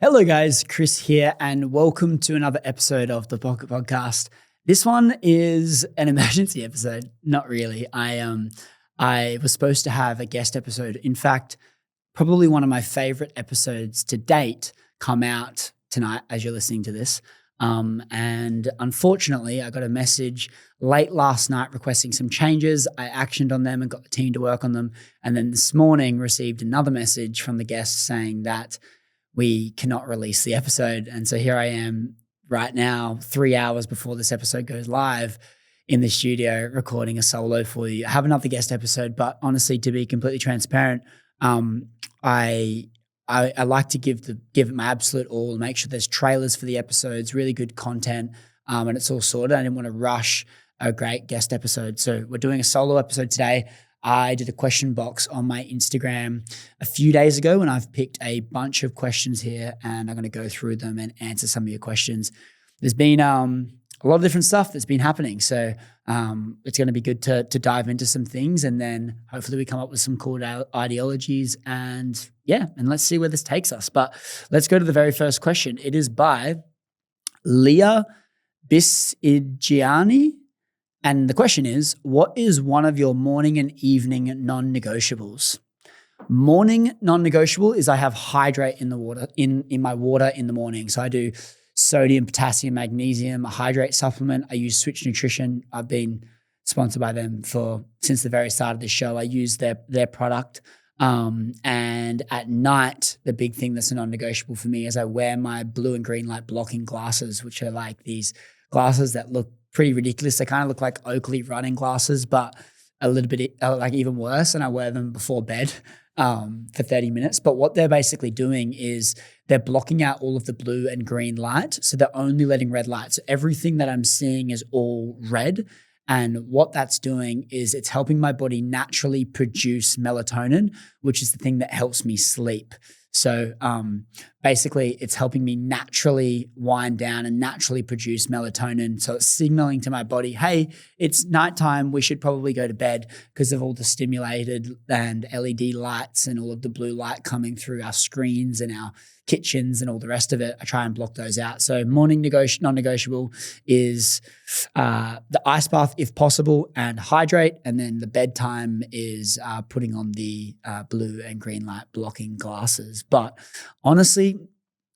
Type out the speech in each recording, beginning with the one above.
Hello guys, Chris here and welcome to another episode of the Pocket Podcast. This one is an emergency episode. Not really. I was supposed to have a guest episode. In fact, probably one of my favorite episodes to date come out tonight as you're listening to this. And unfortunately, I got a message late last night requesting some changes. I actioned on them and got the team to work on them. And then this morning received another message from the guest saying that we cannot release the episode. And so here I am right now, 3 hours before this episode goes live in the studio recording a solo for you. I have another guest episode, but honestly, to be completely transparent, I like to give it my absolute all, make sure there's trailers for the episodes, really good content, and it's all sorted. I didn't want to rush a great guest episode. So we're doing a solo episode today. I did a question box on my Instagram a few days ago, and I've picked a bunch of questions here, and I'm going to go through them and answer some of your questions. There's been a lot of different stuff that's been happening, so it's going to be good to dive into some things, and then hopefully we come up with some cool ideologies, and let's see where this takes us. But let's go to the very first question. It is by Leah Bisigiani. And the question is, what is one of your morning and evening non-negotiables? Morning non-negotiable is I have hydrate in the water, in my water in the morning. So I do sodium, potassium, magnesium, a hydrate supplement. I use Switch Nutrition. I've been sponsored by them since the very start of the show. I use their product. And at night, the big thing that's a non-negotiable for me is I wear my blue and green light blocking glasses, which are like these glasses that look pretty ridiculous. They kind of look like Oakley running glasses, but a little bit like even worse. And I wear them before bed for 30 minutes. But what they're basically doing is they're blocking out all of the blue and green light. So they're only letting red light. So everything that I'm seeing is all red. And what that's doing is it's helping my body naturally produce melatonin, which is the thing that helps me sleep. So basically it's helping me naturally wind down and naturally produce melatonin. So it's signaling to my body, hey, it's nighttime. We should probably go to bed because of all the stimulated and LED lights and all of the blue light coming through our screens and our kitchens and all the rest of it. I try and block those out. So morning non-negotiable is the ice bath if possible and hydrate. And then the bedtime is putting on the blue and green light blocking glasses. But honestly,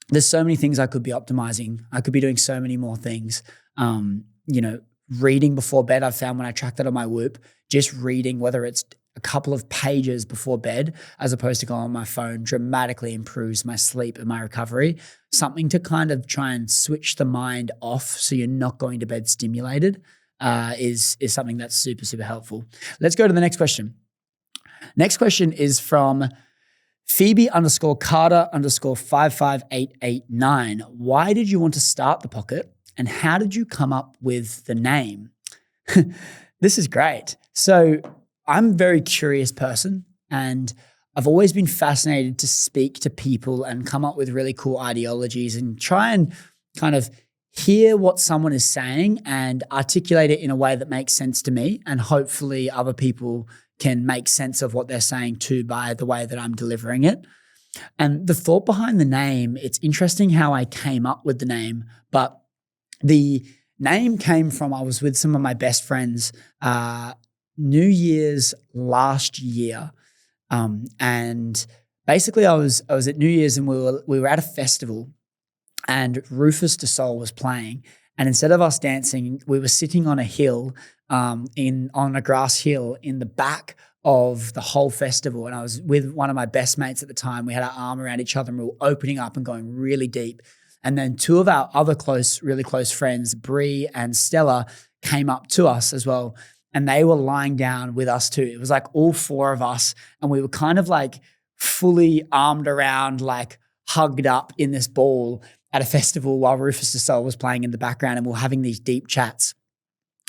there's so many things I could be optimizing. I could be doing so many more things. Reading before bed, I've found when I track that on my Whoop, just reading, whether it's a couple of pages before bed, as opposed to going on my phone, dramatically improves my sleep and my recovery. Something to kind of try and switch the mind off so you're not going to bed stimulated is something that's super, super helpful. Let's go to the next question. Next question is from Phoebe_Carter_55889. Why did you want to start the Pocket and how did you come up with the name? This is great. So I'm a very curious person and I've always been fascinated to speak to people and come up with really cool ideologies and try and kind of hear what someone is saying and articulate it in a way that makes sense to me, and hopefully other people can make sense of what they're saying too by the way that I'm delivering it. And the thought behind the name, it's interesting how I came up with the name, but the name came from, I was with some of my best friends New Year's last year. And basically I was at New Year's and we were at a festival and Rufus Du Sol was playing. And instead of us dancing, we were sitting on a hill, on a grass hill in the back of the whole festival. And I was with one of my best mates at the time. We had our arm around each other and we were opening up and going really deep. And then two of our other really close friends, Bree and Stella, came up to us as well. And they were lying down with us too. It was like all four of us. And we were kind of like fully armed around, like hugged up in this ball at a festival while Rufus Du Sol was playing in the background, and we were having these deep chats.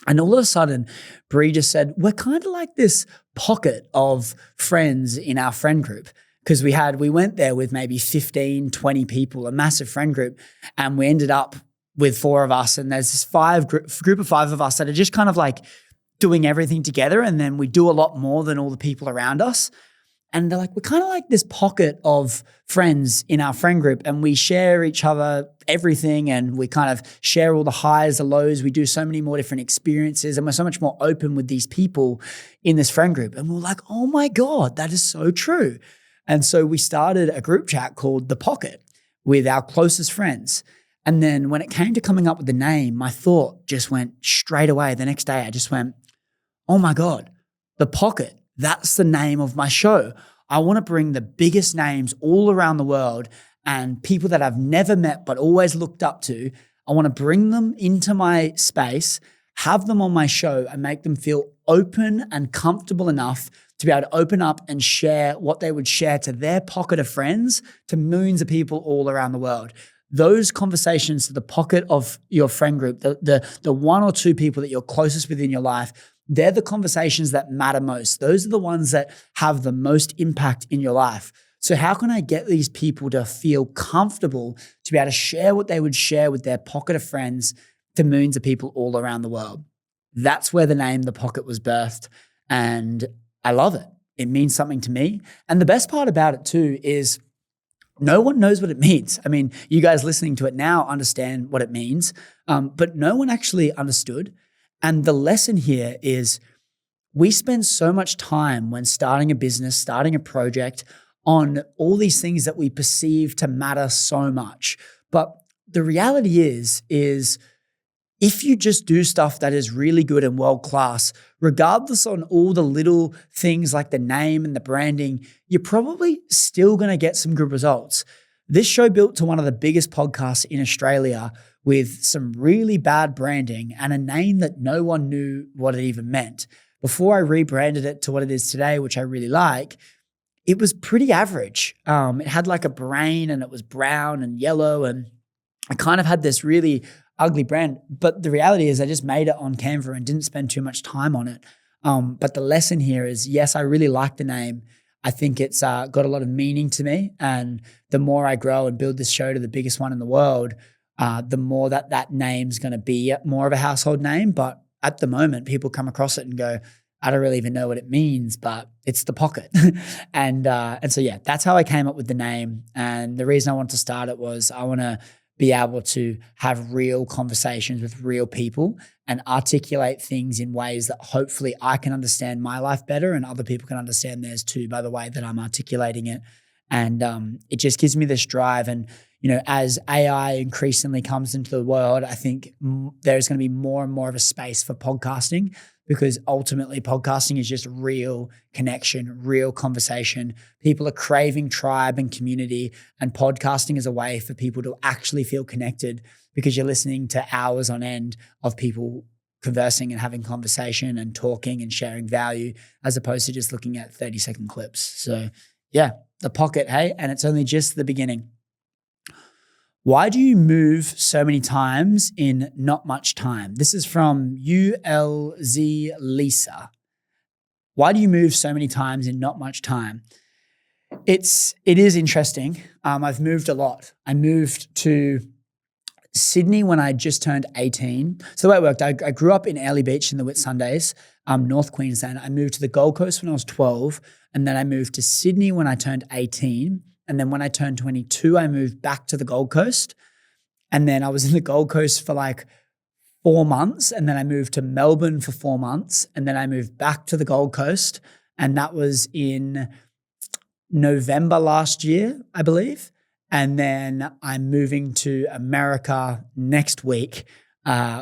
And all of a sudden, Bree just said, we're kind of like this pocket of friends in our friend group. Because we went there with maybe 15, 20 people, a massive friend group. And we ended up with four of us. And there's this group of five of us that are just kind of like doing everything together. And then we do a lot more than all the people around us. And they're like, we're kind of like this pocket of friends in our friend group, and we share each other everything, and we kind of share all the highs, the lows. We do so many more different experiences, and we're so much more open with these people in this friend group. And we're like, oh my God, that is so true. And so we started a group chat called The Pocket with our closest friends. And then when it came to coming up with the name, my thought just went straight away. The next day, I just went, oh my God, The Pocket. That's the name of my show. I want to bring the biggest names all around the world and people that I've never met but always looked up to. I want to bring them into my space, have them on my show, and make them feel open and comfortable enough to be able to open up and share what they would share to their pocket of friends, to millions of people all around the world. Those conversations to the pocket of your friend group, the one or two people that you're closest with in your life, they're the conversations that matter most. Those are the ones that have the most impact in your life. So how can I get these people to feel comfortable to be able to share what they would share with their pocket of friends to millions of people all around the world? That's where the name The Pocket was birthed. And I love it. It means something to me. And the best part about it too is no one knows what it means. I mean, you guys listening to it now understand what it means, but no one actually understood. And the lesson here is we spend so much time when starting a business, starting a project, on all these things that we perceive to matter so much. But the reality is if you just do stuff that is really good and world-class, regardless on all the little things like the name and the branding, you're probably still going to get some good results. This show built to one of the biggest podcasts in Australia with some really bad branding and a name that no one knew what it even meant. Before I rebranded it to what it is today, which I really like, it was pretty average. It had like a brain and it was brown and yellow, and I kind of had this really ugly brand. But the reality is I just made it on Canva and didn't spend too much time on it. But the lesson here is, yes, I really like the name. I think it's got a lot of meaning to me. And the more I grow and build this show to the biggest one in the world, the more that name's going to be more of a household name. But at the moment, people come across it and go, I don't really even know what it means, but it's The Pocket. and so, yeah, that's how I came up with the name. And the reason I wanted to start it was I want to be able to have real conversations with real people and articulate things in ways that hopefully I can understand my life better and other people can understand theirs too by the way that I'm articulating it. And it just gives me this drive. And, you know, as AI increasingly comes into the world, I think there's going to be more and more of a space for podcasting, because ultimately podcasting is just real connection, real conversation. People are craving tribe and community, and podcasting is a way for people to actually feel connected, because you're listening to hours on end of people conversing and having conversation and talking and sharing value, as opposed to just looking at 30-second clips. So yeah, The Pocket, hey, and it's only just the beginning. Why do you move so many times in not much time? This is from ULZ Lisa. Why do you move so many times in not much time? It is interesting. I've moved a lot. I moved to Sydney when I just turned 18. So the way it worked, I grew up in Airlie Beach in the Whitsundays, North Queensland. I moved to the Gold Coast when I was 12, and then I moved to Sydney when I turned 18. And then when I turned 22, I moved back to the Gold Coast. And then I was in the Gold Coast for like 4 months. And then I moved to Melbourne for 4 months. And then I moved back to the Gold Coast. And that was in November last year, I believe. And then I'm moving to America next week,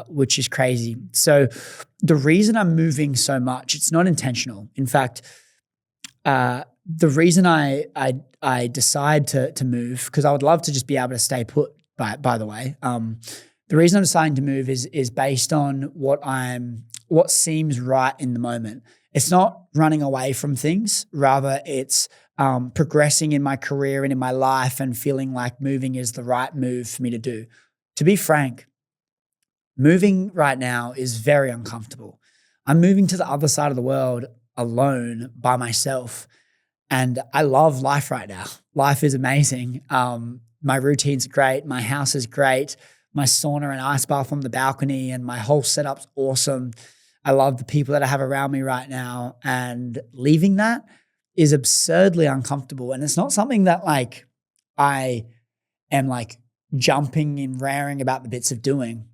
which is crazy. So the reason I'm moving so much, it's not intentional. In fact, the reason I decide to move, because I would love to just be able to stay put, by the way. The reason I'm deciding to move is based on what seems right in the moment. It's not running away from things. Rather, it's progressing in my career and in my life and feeling like moving is the right move for me to do. To be frank, moving right now is very uncomfortable. I'm moving to the other side of the world alone by myself. And I love life right now. Life is amazing. My routine's great. My house is great. My sauna and ice bath on the balcony and my whole setup's awesome. I love the people that I have around me right now. And leaving that is absurdly uncomfortable. And it's not something that like I am like jumping and raring about the bits of doing.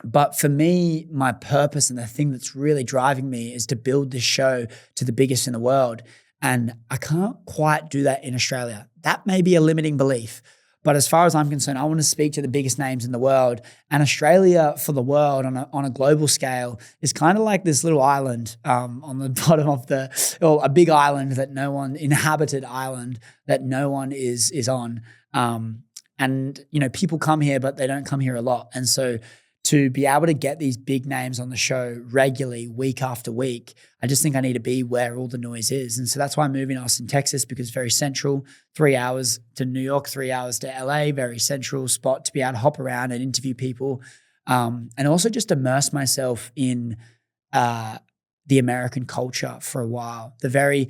But for me, my purpose and the thing that's really driving me is to build this show to the biggest in the world. And I can't quite do that in Australia. That may be a limiting belief. But as far as I'm concerned, I want to speak to the biggest names in the world. And Australia for the world on a global scale is kind of like this little island on the bottom of a big island that no one, inhabited island that no one is on. And, people come here, but they don't come here a lot. And so to be able to get these big names on the show regularly, week after week, I just think I need to be where all the noise is. And so that's why I'm moving to Austin, Texas, because it's very central, 3 hours to New York, 3 hours to LA, very central spot to be able to hop around and interview people. And also just immerse myself in the American culture for a while. They're very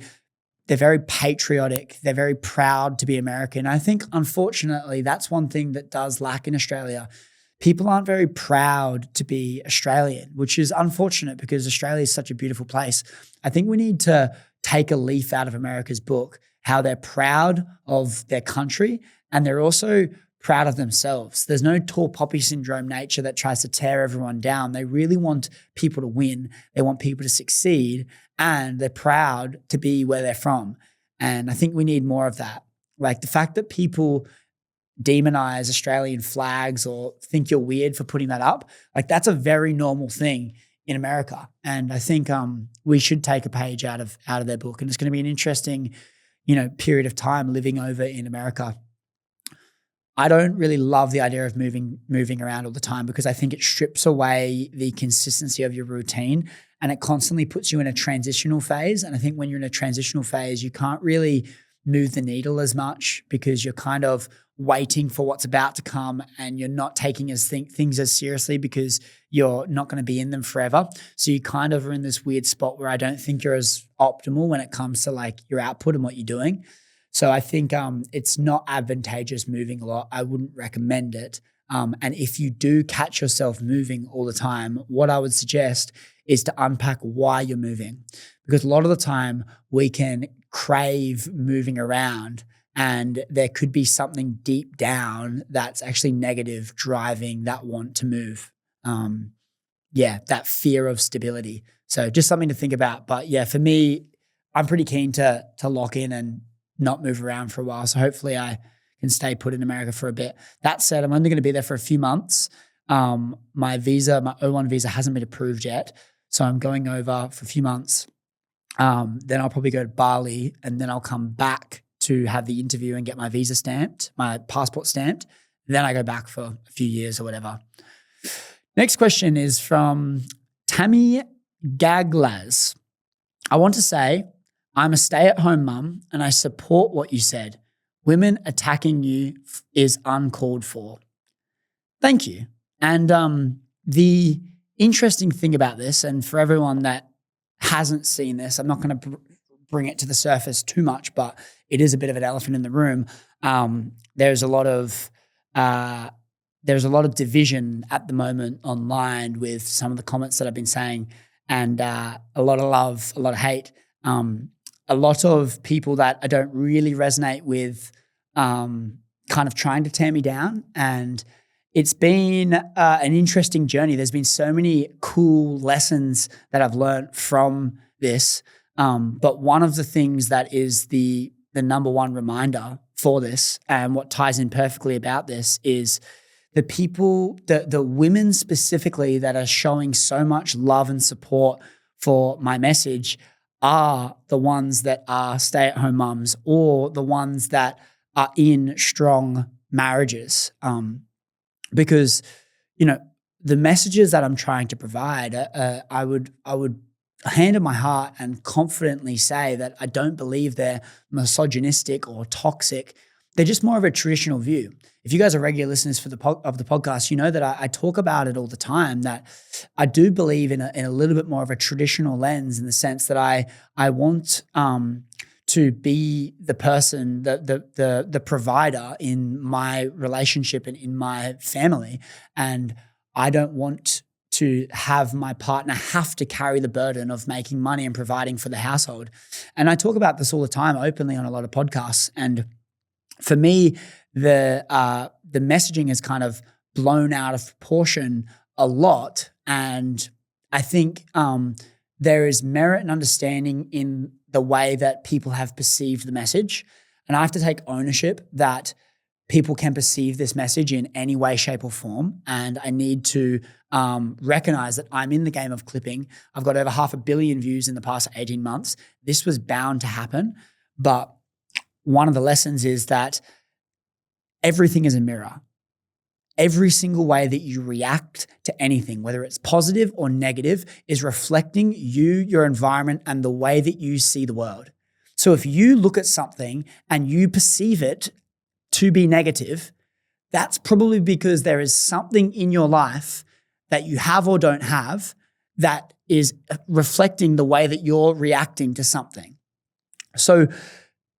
patriotic. They're very proud to be American. I think, unfortunately, that's one thing that does lack in Australia. People aren't very proud to be Australian, which is unfortunate because Australia is such a beautiful place. I think we need to take a leaf out of America's book, how they're proud of their country and they're also proud of themselves. There's no tall poppy syndrome nature that tries to tear everyone down. They really want people to win. They want people to succeed and they're proud to be where they're from. And I think we need more of that. Like the fact that people demonize Australian flags or think you're weird for putting that up, like that's a very normal thing in America. And I think we should take a page out of their book. And it's going to be an interesting, period of time living over in America. I don't really love the idea of moving around all the time because I think it strips away the consistency of your routine and it constantly puts you in a transitional phase. And I think when you're in a transitional phase, you can't really move the needle as much because you're kind of waiting for what's about to come and you're not taking things as seriously because you're not going to be in them forever. So you kind of are in this weird spot where I don't think you're as optimal when it comes to like your output and what you're doing. So I think it's not advantageous moving a lot. I wouldn't recommend it. And if you do catch yourself moving all the time, what I would suggest is to unpack why you're moving. Because a lot of the time we can crave moving around and there could be something deep down that's actually negative driving that want to move. That fear of stability. So just something to think about. But yeah, for me, I'm pretty keen to lock in and not move around for a while. So hopefully I can stay put in America for a bit. That said, I'm only going to be there for a few months. My O1 visa hasn't been approved yet. So I'm going over for a few months. Then I'll probably go to Bali and then I'll come back to have the interview and get my visa stamped, my passport stamped. Then I go back for a few years or whatever. Next question is from Tammy Gaglas. I want to say, I'm a stay-at-home mum and I support what you said. Women attacking you is uncalled for. Thank you. And the interesting thing about this, and for everyone that hasn't seen this, I'm not going to bring it to the surface too much, but it is a bit of an elephant in the room. There's a lot of division at the moment online with some of the comments that I've been saying, and a lot of love, a lot of hate. A lot of people that I don't really resonate with kind of trying to tear me down. And it's been an interesting journey. There's been so many cool lessons that I've learned from this. But one of the things that is the number one reminder for this and what ties in perfectly about this is the people, the women specifically that are showing so much love and support for my message are the ones that are stay-at-home mums or the ones that are in strong marriages. Because, the messages that I'm trying to provide, I would hand on my heart and confidently say that I don't believe they're misogynistic or toxic. They're just more of a traditional view. If you guys are regular listeners of the podcast, you know that I talk about it all the time, that I do believe in a little bit more of a traditional lens in the sense that I want to be the person, the provider in my relationship and in my family. And I don't want to have my partner have to carry the burden of making money and providing for the household. And I talk about this all the time openly on a lot of podcasts. And for me, the messaging is kind of blown out of proportion a lot. And I think there is merit and understanding in the way that people have perceived the message. And I have to take ownership that people can perceive this message in any way, shape, or form. And I need to recognize that I'm in the game of clipping. I've got over 500 million views in the past 18 months. This was bound to happen. But one of the lessons is that everything is a mirror. Every single way that you react to anything, whether it's positive or negative, is reflecting you, your environment, and the way that you see the world. So if you look at something and you perceive it to be negative, that's probably because there is something in your life that you have or don't have that is reflecting the way that you're reacting to something. So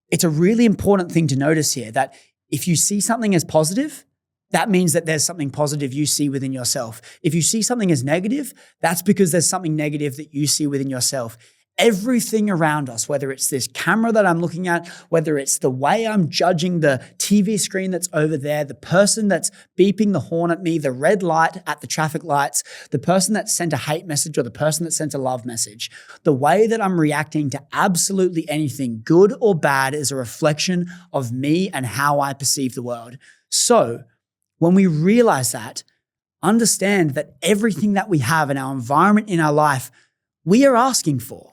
it's a really important thing to notice here that if you see something as positive, that means that there's something positive you see within yourself. If you see something as negative, that's because there's something negative that you see within yourself. Everything around us, whether it's this camera that I'm looking at, whether it's the way I'm judging the TV screen that's over there, the person that's beeping the horn at me, the red light at the traffic lights, the person that sent a hate message or the person that sent a love message, the way that I'm reacting to absolutely anything, good or bad, is a reflection of me and how I perceive the world. So when we realize that, understand that everything that we have in our environment, in our life, we are asking for.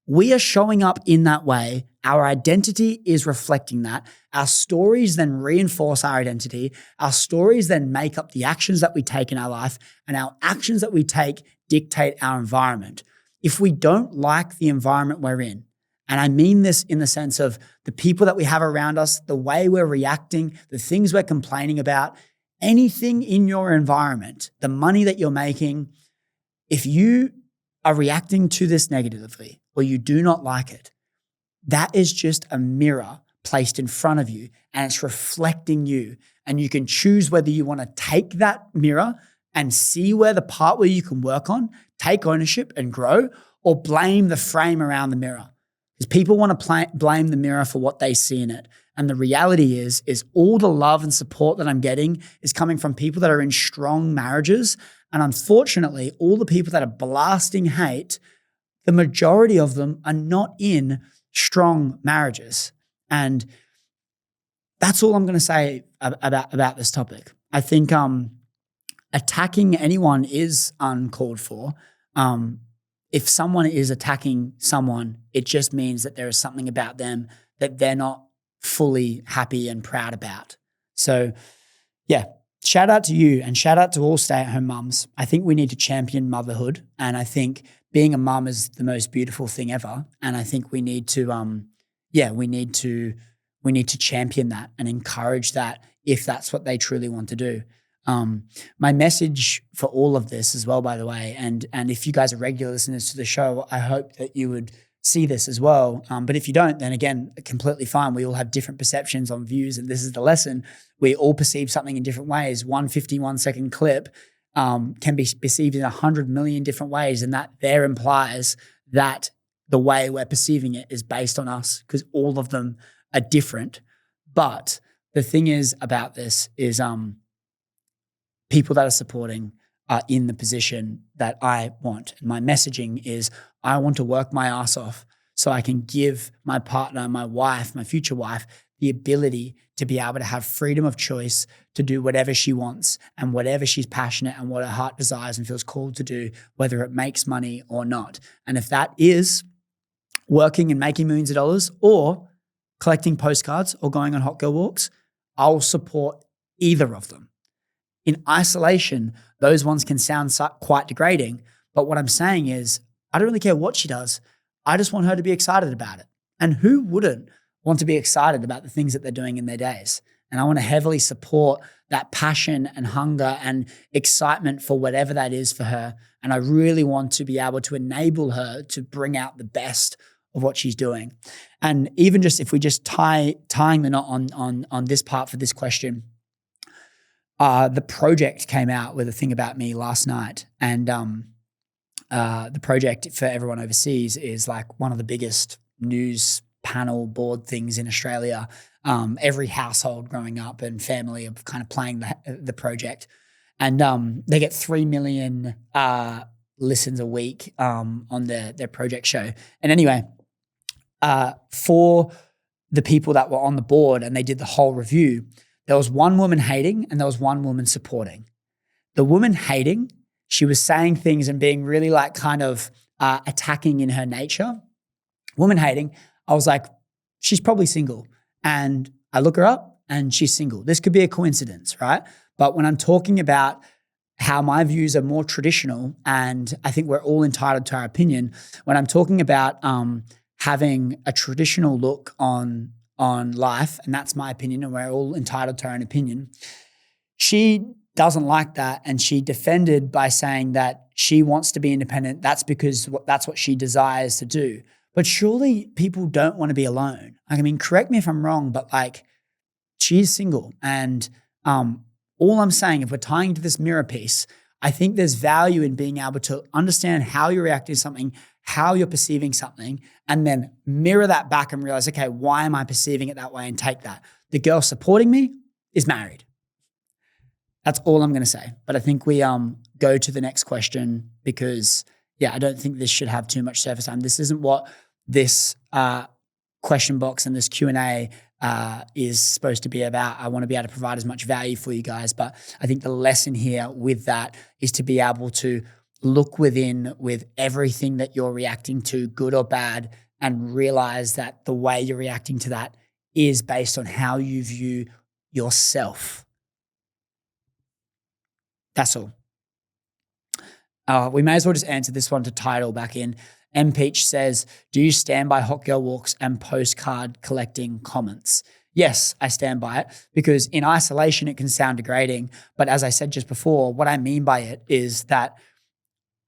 We are showing up in that way. Our identity is reflecting that. Our stories then reinforce our identity. Our stories then make up the actions that we take in our life, and our actions that we take dictate our environment. If we don't like the environment we're in, and I mean this in the sense of the people that we have around us, the way we're reacting, the things we're complaining about, anything in your environment, the money that you're making, if you are reacting to this negatively or you do not like it, that is just a mirror placed in front of you and it's reflecting you. And you can choose whether you want to take that mirror and see where the part where you can work on, take ownership and grow, or blame the frame around the mirror. Because people want to blame the mirror for what they see in it. And the reality is all the love and support that I'm getting is coming from people that are in strong marriages. And unfortunately, all the people that are blasting hate, the majority of them are not in strong marriages. And that's all I'm going to say about this topic. I think attacking anyone is uncalled for. If someone is attacking someone, it just means that there is something about them that they're not fully happy and proud about. So yeah, shout out to you and shout out to all stay-at-home mums. I think we need to champion motherhood, and I think being a mum is the most beautiful thing ever. And I think we need to, we need to champion that and encourage that if that's what they truly want to do. My message for all of this as well, by the way, and if you guys are regular listeners to the show, I hope that you would see this as well. But if you don't, then again, completely fine. We all have different perceptions on views, and this is the lesson. We all perceive something in different ways. 151-second clip can be perceived in 100 million different ways, and that there implies that the way we're perceiving it is based on us, because all of them are different. But the thing is about this is people that are supporting are in the position that I want. And my messaging is I want to work my ass off so I can give my partner, my wife, my future wife, the ability to be able to have freedom of choice to do whatever she wants and whatever she's passionate and what her heart desires and feels called to do, whether it makes money or not. And if that is working and making millions of dollars or collecting postcards or going on hot girl walks, I'll support either of them. In isolation, those ones can sound quite degrading, but what I'm saying is I don't really care what she does. I just want her to be excited about it. And who wouldn't want to be excited about the things that they're doing in their days? And I want to heavily support that passion and hunger and excitement for whatever that is for her. And I really want to be able to enable her to bring out the best of what she's doing. And even just if we just tying the knot on this part for this question, The Project came out with a thing about me last night, and the Project, for everyone overseas, is like one of the biggest news panel board things in Australia. Every household growing up and family are kind of playing the Project, and they get 3 million listens a week on their Project show. And anyway, for the people that were on the board and they did the whole review, there was one woman hating and there was one woman supporting. The woman hating, she was saying things and being really like kind of attacking in her nature. Woman hating, I was like, she's probably single. And I look her up and she's single. This could be a coincidence, right? But when I'm talking about how my views are more traditional, and I think we're all entitled to our opinion, when I'm talking about having a traditional look on life, and that's my opinion, and we're all entitled to our own opinion, she doesn't like that, and she defended by saying that she wants to be independent. That's because that's what she desires to do. But surely people don't want to be alone. I mean, correct me if I'm wrong, but like, she's single, and all I'm saying, if we're tying to this mirror piece, I think there's value in being able to understand how you're reacting to something, how you're perceiving something, and then mirror that back and realize, okay, why am I perceiving it that way, and take that. The girl supporting me is married. That's all I'm going to say. But I think we go to the next question because, yeah, I don't think this should have too much surface time. This isn't what this question box and this Q&A is supposed to be about. I want to be able to provide as much value for you guys. But I think the lesson here with that is to be able to look within with everything that you're reacting to, good or bad, and realize that the way you're reacting to that is based on how you view yourself. That's all. We may as well just answer this one to title back in. M. Peach says, do you stand by hot girl walks and postcard collecting comments? Yes, I stand by it, because in isolation it can sound degrading. But as I said just before, what I mean by it is that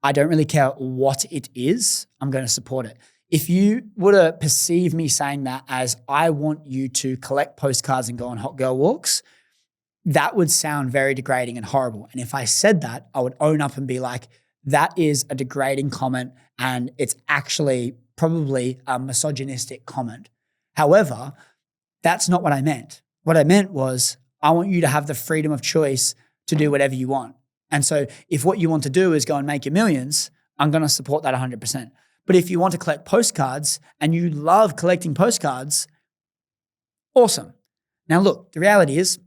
I don't really care what it is. I'm going to support it. If you were to perceive me saying that as I want you to collect postcards and go on hot girl walks, that would sound very degrading and horrible. And if I said that, I would own up and be like, that is a degrading comment, and it's actually probably a misogynistic comment. However, that's not what I meant. What I meant was, I want you to have the freedom of choice to do whatever you want. And so if what you want to do is go and make your millions, I'm going to support that 100%. But if you want to collect postcards and you love collecting postcards, awesome. Now look, the reality is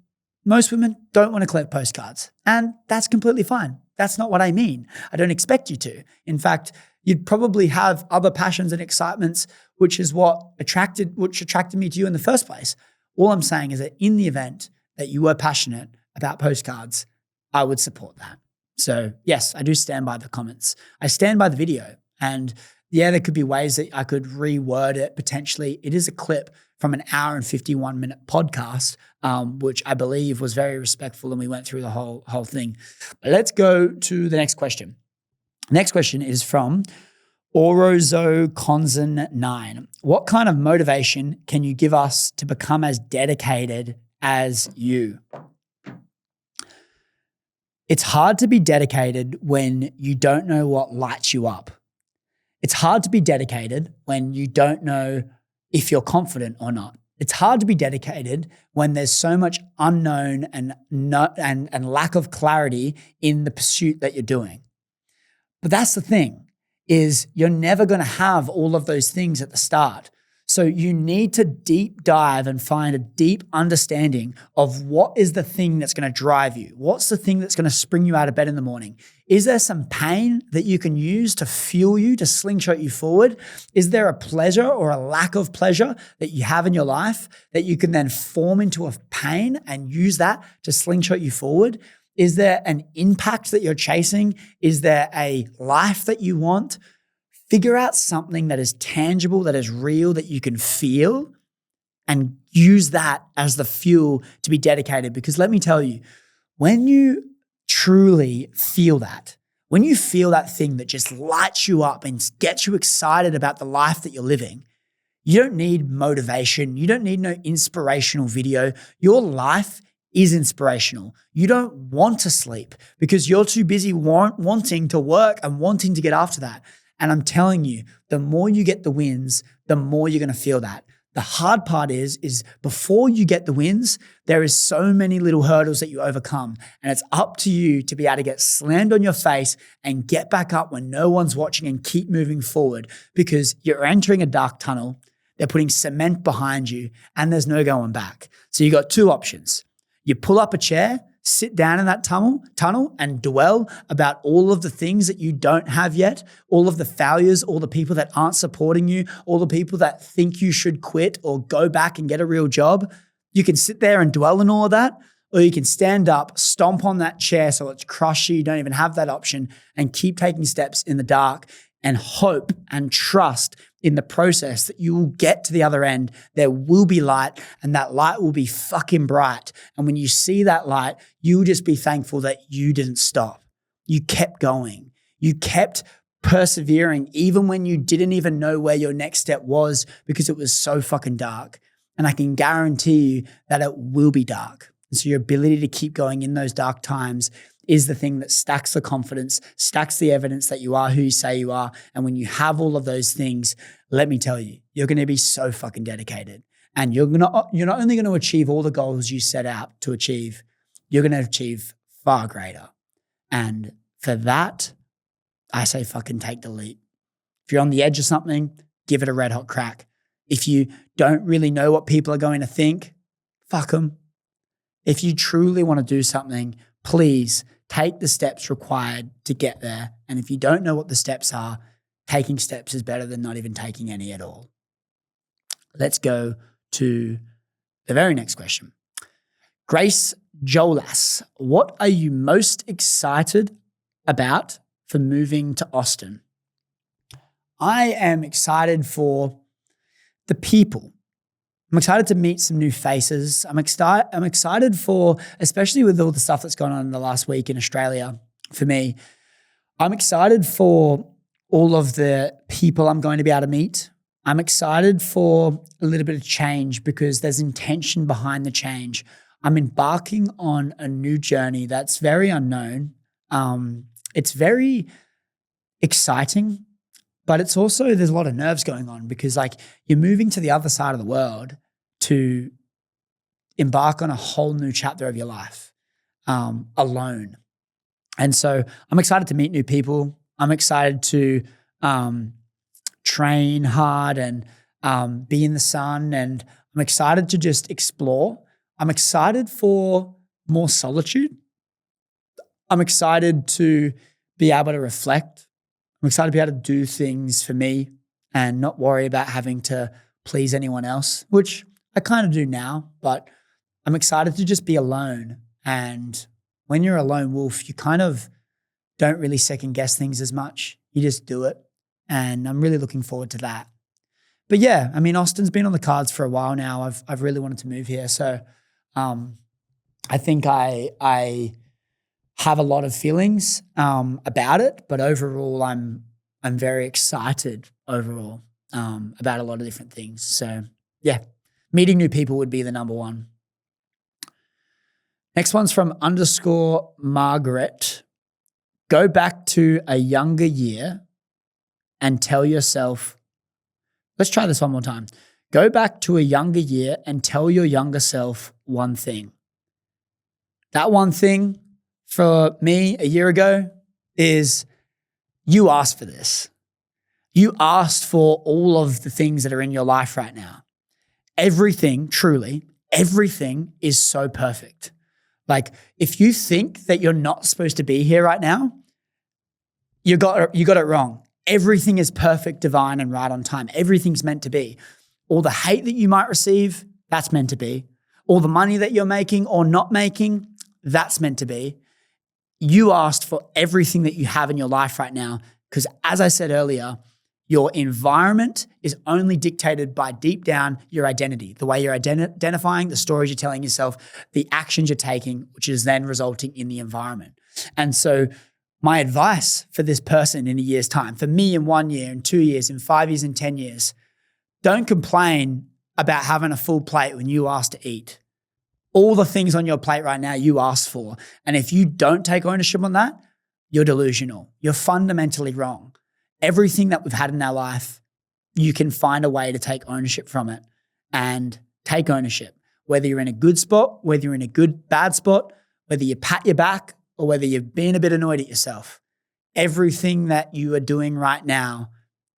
most women don't want to collect postcards, and that's completely fine. That's not what I mean. I don't expect you to. In fact, you'd probably have other passions and excitements, which is what attracted me to you in the first place. All I'm saying is that in the event that you were passionate about postcards, I would support that. So yes, I do stand by the comments. I stand by the video. And yeah, there could be ways that I could reword it potentially. It is a clip from an hour and 51-minute podcast, which I believe was very respectful, and we went through the whole thing. But let's go to the next question. Next question is from Orozo-Konzen9. What kind of motivation can you give us to become as dedicated as you? It's hard to be dedicated when you don't know what lights you up. It's hard to be dedicated when you don't know if you're confident or not. It's hard to be dedicated when there's so much unknown and lack of clarity in the pursuit that you're doing. But that's the thing, is you're never going to have all of those things at the start. So you need to deep dive and find a deep understanding of what is the thing that's going to drive you. What's the thing that's going to spring you out of bed in the morning? Is there some pain that you can use to fuel you, to slingshot you forward? Is there a pleasure or a lack of pleasure that you have in your life that you can then form into a pain and use that to slingshot you forward? Is there an impact that you're chasing? Is there a life that you want? Figure out something that is tangible, that is real, that you can feel, and use that as the fuel to be dedicated. Because let me tell you, when you truly feel that, when you feel that thing that just lights you up and gets you excited about the life that you're living, you don't need motivation. You don't need no inspirational video. Your life is inspirational. You don't want to sleep because you're too busy wanting to work and wanting to get after that. And I'm telling you, the more you get the wins, the more you're going to feel that. The hard part is before you get the wins, there is so many little hurdles that you overcome. And it's up to you to be able to get slammed on your face and get back up when no one's watching and keep moving forward, because you're entering a dark tunnel. They're putting cement behind you and there's no going back. So you got two options. You pull up a chair, sit down in that tunnel and dwell about all of the things that you don't have yet, all of the failures, all the people that aren't supporting you, all the people that think you should quit or go back and get a real job. You can sit there and dwell in all of that, or you can stand up, stomp on that chair so it's crushed you don't even have that option, and keep taking steps in the dark and hope and trust in the process that you will get to the other end. There will be light, and that light will be fucking bright. And when you see that light, you'll just be thankful that you didn't stop. You kept going. You kept persevering even when you didn't even know where your next step was because it was so fucking dark. And I can guarantee you that it will be dark. And so your ability to keep going in those dark times is the thing that stacks the confidence, stacks the evidence that you are who you say you are. And when you have all of those things, let me tell you, you're going to be so fucking dedicated. And you're not only going to achieve all the goals you set out to achieve, you're going to achieve far greater. And for that, I say fucking take the leap. If you're on the edge of something, give it a red hot crack. If you don't really know what people are going to think, fuck them. If you truly want to do something, please take the steps required to get there. And if you don't know what the steps are, taking steps is better than not even taking any at all. Let's go to the very next question. Grace Jolas, what are you most excited about for moving to Austin? I am excited for the people. I'm excited to meet some new faces. I'm excited for, especially with all the stuff that's gone on in the last week in Australia for me, I'm excited for all of the people I'm going to be able to meet. I'm excited for a little bit of change because there's intention behind the change. I'm embarking on a new journey that's very unknown. It's very exciting, but it's also, there's a lot of nerves going on because like you're moving to the other side of the world to embark on a whole new chapter of your life alone. And so I'm excited to meet new people. I'm excited to train hard and be in the sun. And I'm excited to just explore. I'm excited for more solitude. I'm excited to be able to reflect. I'm excited to be able to do things for me and not worry about having to please anyone else, which I kind of do now, but I'm excited to just be alone. And when you're a lone wolf, you kind of don't really second guess things as much. You just do it. And I'm really looking forward to that. But yeah, I mean, Austin's been on the cards for a while now. I've really wanted to move here. So I think I have a lot of feelings about it, but overall I'm very excited overall about a lot of different things. So yeah, meeting new people would be the number one. Next one's from _Margaret. Go back to a younger year and tell yourself, let's try this one more time. Go back to a younger year and tell your younger self one thing. That one thing for me a year ago is you asked for this. You asked for all of the things that are in your life right now. Everything, truly, everything is so perfect. Like if you think that you're not supposed to be here right now, you got it wrong. Everything is perfect, divine, and right on time. Everything's meant to be. All the hate that you might receive, that's meant to be. All the money that you're making or not making, that's meant to be. You asked for everything that you have in your life right now because, as I said earlier, your environment is only dictated by deep down your identity, the way you're identifying, the stories you're telling yourself, the actions you're taking, which is then resulting in the environment. And so my advice for this person in a year's time, for me in 1 year, in 2 years, in 5 years, in 10 years, don't complain about having a full plate when you ask to eat. All the things on your plate right now you asked for. And if you don't take ownership on that, you're delusional. You're fundamentally wrong. Everything that we've had in our life, you can find a way to take ownership from it and take ownership. Whether you're in a good spot, whether you're in a bad spot, whether you pat your back or whether you've been a bit annoyed at yourself. Everything that you are doing right now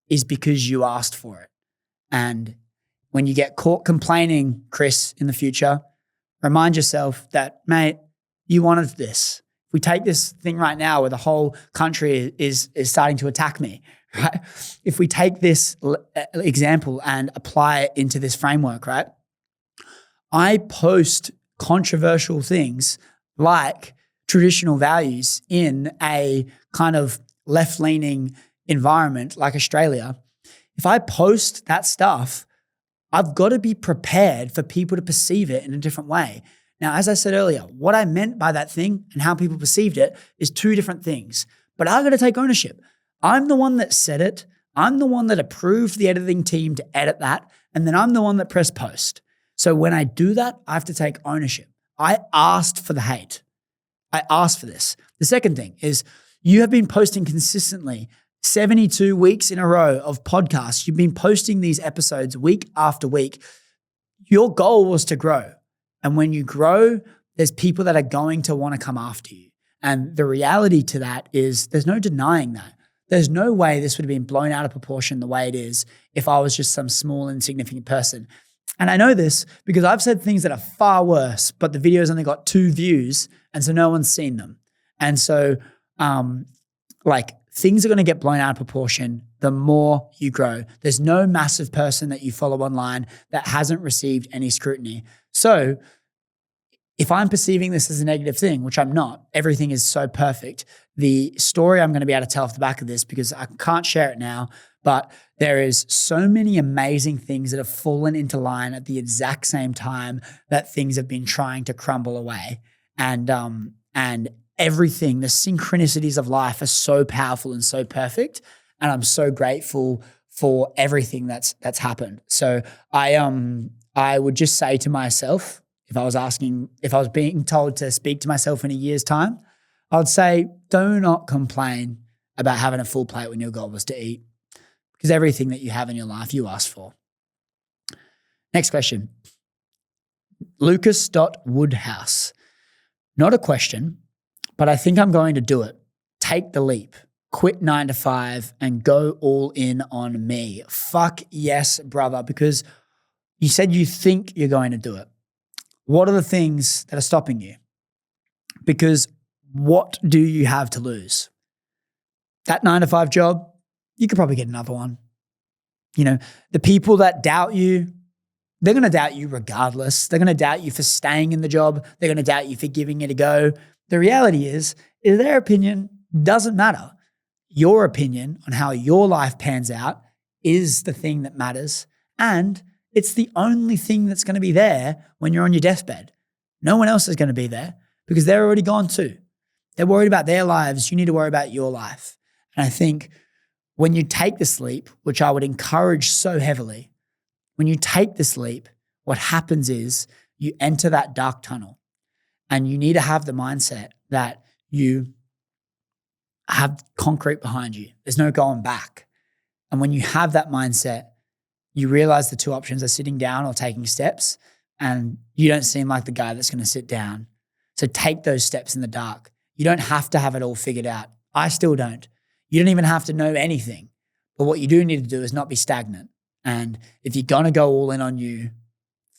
is because you asked for it. And when you get caught complaining, Chris, in the future, remind yourself that, mate, you wanted this. If we take this thing right now where the whole country is starting to attack me, right? If we take this example and apply it into this framework, right? I post controversial things like traditional values in a kind of left-leaning environment like Australia. If I post that stuff, I've got to be prepared for people to perceive it in a different way. Now, as I said earlier, what I meant by that thing and how people perceived it is two different things. But I've got to take ownership. I'm the one that said it. I'm the one that approved the editing team to edit that. And then I'm the one that pressed post. So when I do that, I have to take ownership. I asked for the hate. I asked for this. The second thing is you have been posting consistently 72 weeks in a row of podcasts. You've been posting these episodes week after week. Your goal was to grow. And when you grow, there's people that are going to want to come after you. And the reality to that is there's no denying that. There's no way this would have been blown out of proportion the way it is if I was just some small, insignificant person. And I know this because I've said things that are far worse, but the video's only got 2 views, and so no one's seen them. And so, things are going to get blown out of proportion the more you grow. There's no massive person that you follow online that hasn't received any scrutiny. So if I'm perceiving this as a negative thing, which I'm not, everything is so perfect. The story I'm going to be able to tell off the back of this, because I can't share it now, but there is so many amazing things that have fallen into line at the exact same time that things have been trying to crumble away. And everything, the synchronicities of life are so powerful and so perfect. And I'm so grateful for everything that's happened. So I would just say to myself, if I was being told to speak to myself in a year's time, I would say, do not complain about having a full plate when your goal was to eat, because everything that you have in your life, you asked for. Next question. Lucas.Woodhouse. Not a question, but I think I'm going to do it. Take the leap. Quit 9 to 5 and go all in on me. Fuck yes, brother, because you said you think you're going to do it. What are the things that are stopping you? Because what do you have to lose? That 9 to 5 job, you could probably get another one. You know, the people that doubt you, they're going to doubt you regardless. They're going to doubt you for staying in the job. They're going to doubt you for giving it a go. The reality is their opinion doesn't matter. Your opinion on how your life pans out is the thing that matters. And it's the only thing that's going to be there when you're on your deathbed. No one else is going to be there because they're already gone too. They're worried about their lives. You need to worry about your life. And I think when you take this leap, which I would encourage so heavily, when you take this leap, what happens is you enter that dark tunnel, and you need to have the mindset that you have concrete behind you. There's no going back. And when you have that mindset, you realize the 2 options are sitting down or taking steps, and you don't seem like the guy that's going to sit down. So take those steps in the dark. You don't have to have it all figured out. I still don't. You don't even have to know anything. But what you do need to do is not be stagnant. And if you're going to go all in on you,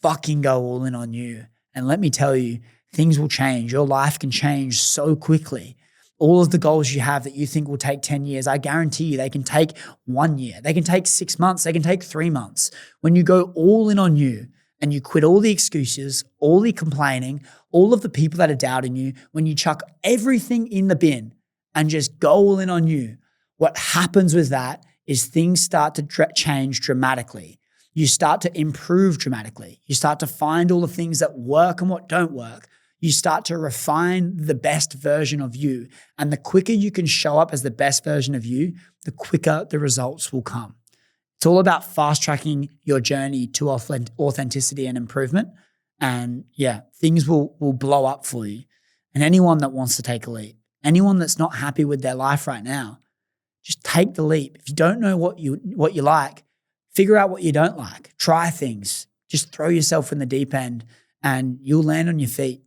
fucking go all in on you. And let me tell you, things will change. Your life can change so quickly. All of the goals you have that you think will take 10 years, I guarantee you they can take 1 year. They can take 6 months. They can take 3 months. When you go all in on you and you quit all the excuses, all the complaining, all of the people that are doubting you, when you chuck everything in the bin and just go all in on you, what happens with that is things start to change dramatically. You start to improve dramatically. You start to find all the things that work and what don't work. You start to refine the best version of you. And the quicker you can show up as the best version of you, the quicker the results will come. It's all about fast tracking your journey to authenticity and improvement. And yeah, things will blow up for you. And anyone that wants to take a leap, anyone that's not happy with their life right now, just take the leap. If you don't know what you like, figure out what you don't like. Try things. Just throw yourself in the deep end and you'll land on your feet.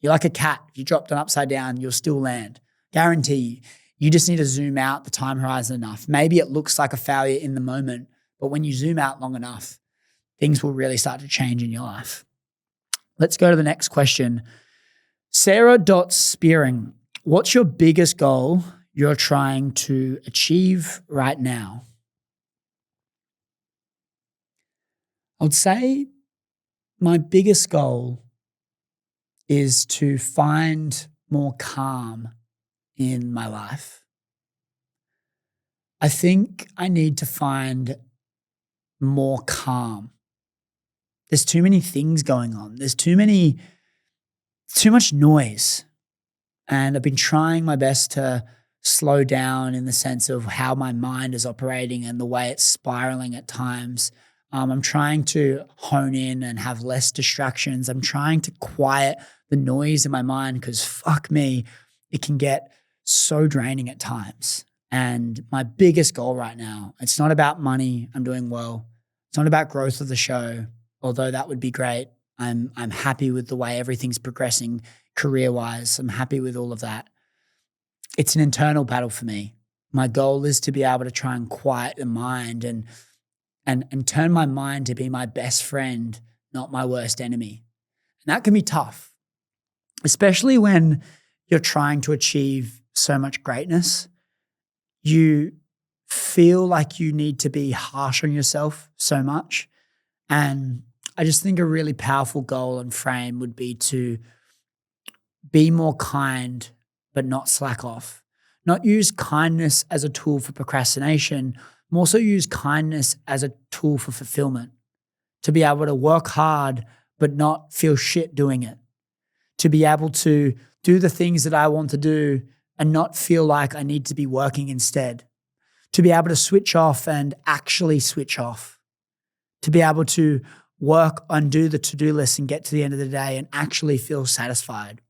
You're like a cat. If you dropped it upside down, you'll still land. Guarantee you. You just need to zoom out the time horizon enough. Maybe it looks like a failure in the moment, but when you zoom out long enough, things will really start to change in your life. Let's go to the next question. Sarah.Spearing, what's your biggest goal you're trying to achieve right now? I would say my biggest goal is to find more calm in my life. I think I need to find more calm. There's too many things going on. There's too much noise. And I've been trying my best to slow down in the sense of how my mind is operating and the way it's spiraling at times. I'm trying to hone in and have less distractions. I'm trying to quiet the noise in my mind because fuck me, it can get so draining at times. And my biggest goal right now, it's not about money. I'm doing well. It's not about growth of the show, although that would be great. I'm happy with the way everything's progressing career-wise. I'm happy with all of that. It's an internal battle for me. My goal is to be able to try and quiet the mind and turn my mind to be my best friend, not my worst enemy. And that can be tough, especially when you're trying to achieve so much greatness. You feel like you need to be harsh on yourself so much. And I just think a really powerful goal and frame would be to be more kind, but not slack off. Not use kindness as a tool for procrastination, more so use kindness as a tool for fulfillment. To be able to work hard, but not feel shit doing it. To be able to do the things that I want to do and not feel like I need to be working instead. To be able to switch off and actually switch off. To be able to work and do the to-do list and get to the end of the day and actually feel satisfied.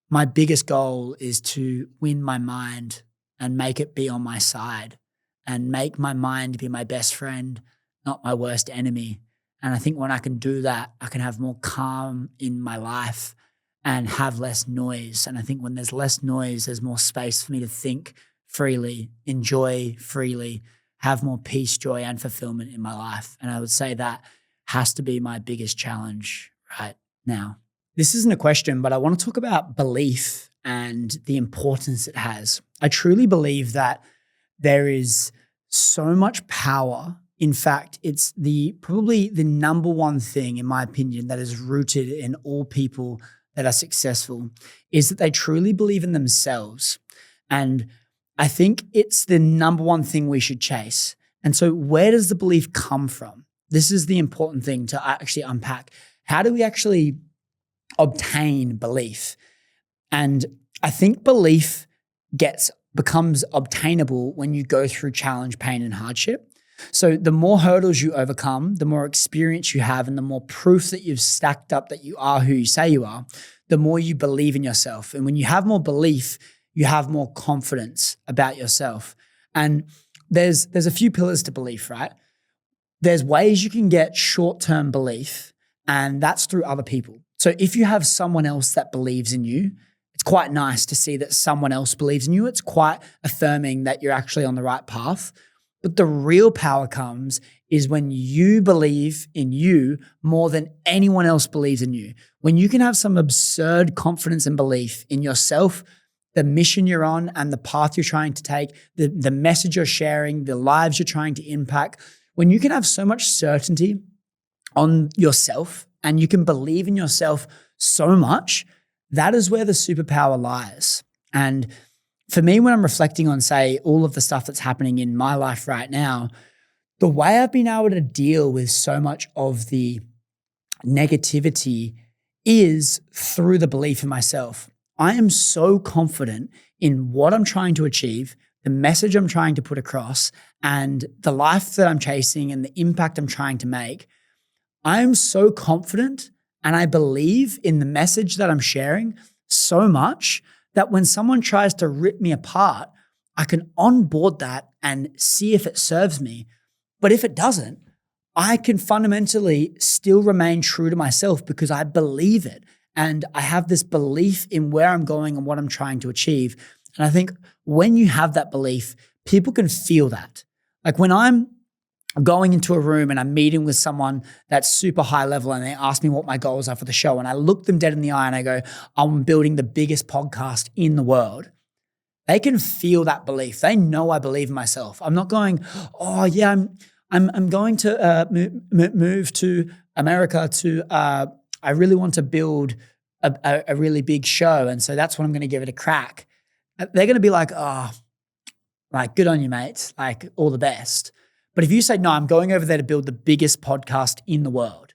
My biggest goal is to win my mind and make it be on my side and make my mind be my best friend, not my worst enemy. And I think when I can do that, I can have more calm in my life and have less noise. And I think when there's less noise, there's more space for me to think freely, enjoy freely, have more peace, joy, and fulfillment in my life. And I would say that has to be my biggest challenge right now. This isn't a question, but I want to talk about belief and the importance it has. I truly believe that there is so much power. In fact, it's probably the number one thing, in my opinion, that is rooted in all people that are successful is that they truly believe in themselves. And I think it's the number one thing we should chase. And so where does the belief come from? This is the important thing to actually unpack. How do we actually obtain belief? And I think belief becomes obtainable when you go through challenge, pain, and hardship. So the more hurdles you overcome, the more experience you have, and the more proof that you've stacked up that you are who you say you are, the more you believe in yourself. And when you have more belief, you have more confidence about yourself. And there's a few pillars to belief, right? There's ways you can get short-term belief, and that's through other people. So if you have someone else that believes in you, it's quite nice to see that someone else believes in you. It's quite affirming that you're actually on the right path. But the real power comes is when you believe in you more than anyone else believes in you. When you can have some absurd confidence and belief in yourself, the mission you're on and the path you're trying to take, the message you're sharing, the lives you're trying to impact, when you can have so much certainty on yourself and you can believe in yourself so much, that is where the superpower lies. And for me, when I'm reflecting on, say, all of the stuff that's happening in my life right now, the way I've been able to deal with so much of the negativity is through the belief in myself. I am so confident in what I'm trying to achieve, the message I'm trying to put across, and the life that I'm chasing and the impact I'm trying to make. I am so confident And I believe in the message that I'm sharing so much that when someone tries to rip me apart, I can onboard that and see if it serves me. But if it doesn't, I can fundamentally still remain true to myself because I believe it. And I have this belief in where I'm going and what I'm trying to achieve. And I think when you have that belief, people can feel that. Like when I'm going into a room and I'm meeting with someone that's super high level and they ask me what my goals are for the show, and I look them dead in the eye and I go, I'm building the biggest podcast in the world. They can feel that belief. They know I believe in myself. I'm not going, oh yeah, I'm going to move to America to, I really want to build a really big show. And so that's what I'm going to give it a crack. They're going to be like, oh, like good on you, mate. Like all the best. But if you say, no, I'm going over there to build the biggest podcast in the world,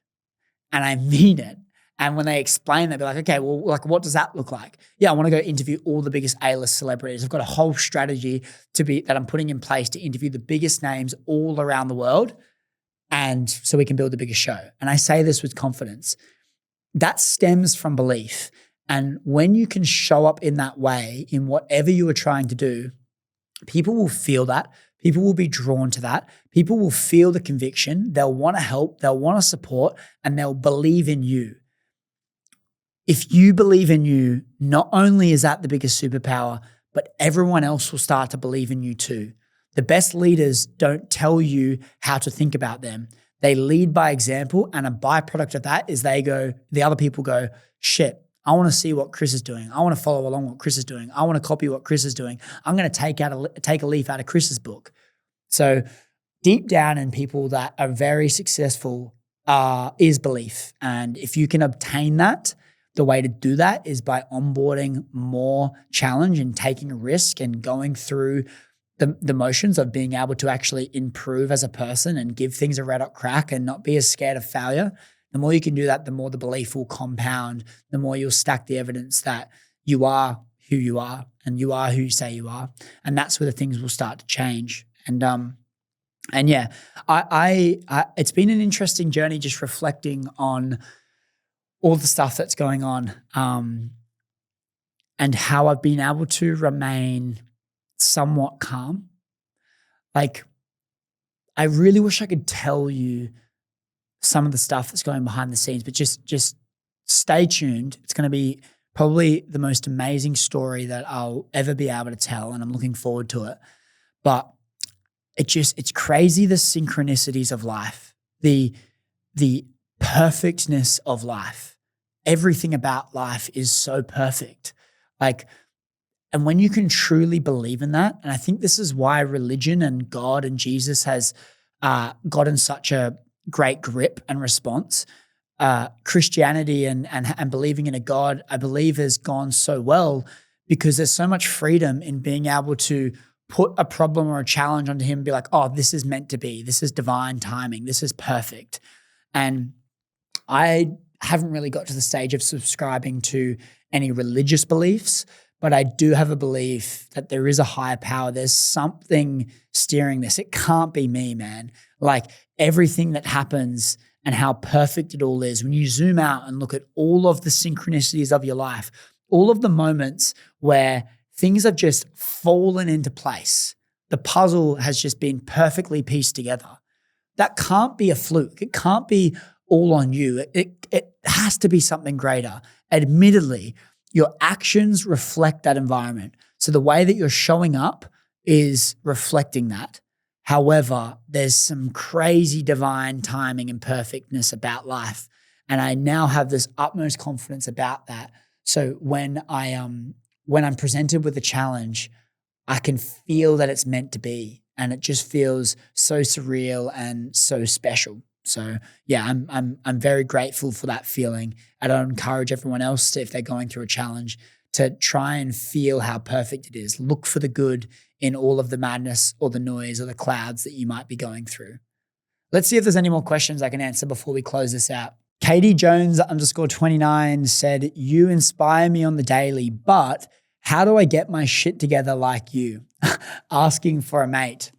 and I mean it, and when they explain, they'll be like, okay, well, like, what does that look like? Yeah, I want to go interview all the biggest A-list celebrities. I've got a whole strategy that I'm putting in place to interview the biggest names all around the world, and so we can build the biggest show. And I say this with confidence. That stems from belief. And when you can show up in that way in whatever you are trying to do, people will feel that. People will be drawn to that. People will feel the conviction. They'll want to help. They'll want to support, and they'll believe in you. If you believe in you, not only is that the biggest superpower, but everyone else will start to believe in you too. The best leaders don't tell you how to think about them. They lead by example, and a byproduct of that is the other people go, shit, I want to see what Chris is doing. I want to follow along what Chris is doing. I want to copy what Chris is doing. I'm going to take a leaf out of Chris's book. So deep down in people that are very successful is belief. And if you can obtain that, the way to do that is by onboarding more challenge and taking a risk and going through the motions of being able to actually improve as a person and give things a red hot crack and not be as scared of failure. The more you can do that, the more the belief will compound, the more you'll stack the evidence that you are who you are and you are who you say you are. And that's where the things will start to change. And yeah, I it's been an interesting journey just reflecting on all the stuff that's going on and how I've been able to remain somewhat calm. Like, I really wish I could tell you some of the stuff that's going behind the scenes, but just stay tuned. It's going to be probably the most amazing story that I'll ever be able to tell, and I'm looking forward to it. But it's crazy, the synchronicities of life, the perfectness of life. Everything about life is so perfect. And when you can truly believe in that, and I think this is why religion and God and Jesus has gotten such a great grip and response. Christianity and believing in a God, I believe, has gone so well because there's so much freedom in being able to put a problem or a challenge onto him and be like, oh, this is meant to be. This is divine timing. This is perfect. And I haven't really got to the stage of subscribing to any religious beliefs, but I do have a belief that there is a higher power. There's something steering this. It can't be me, man. Like, everything that happens and how perfect it all is, when you zoom out and look at all of the synchronicities of your life, all of the moments where things have just fallen into place, the puzzle has just been perfectly pieced together. That can't be a fluke. It can't be all on you. It has to be something greater. Admittedly, your actions reflect that environment. So the way that you're showing up is reflecting that. However, there's some crazy divine timing and perfectness about life. And I now have this utmost confidence about that. So when I'm presented with a challenge, I can feel that it's meant to be. And it just feels so surreal and so special. So yeah, I'm very grateful for that feeling. And I encourage everyone else to, if they're going through a challenge, to try and feel how perfect it is. Look for the good in all of the madness or the noise or the clouds that you might be going through. Let's see if there's any more questions I can answer before we close this out. Katie Jones _29 said, you inspire me on the daily, but how do I get my shit together like you? Asking for a mate.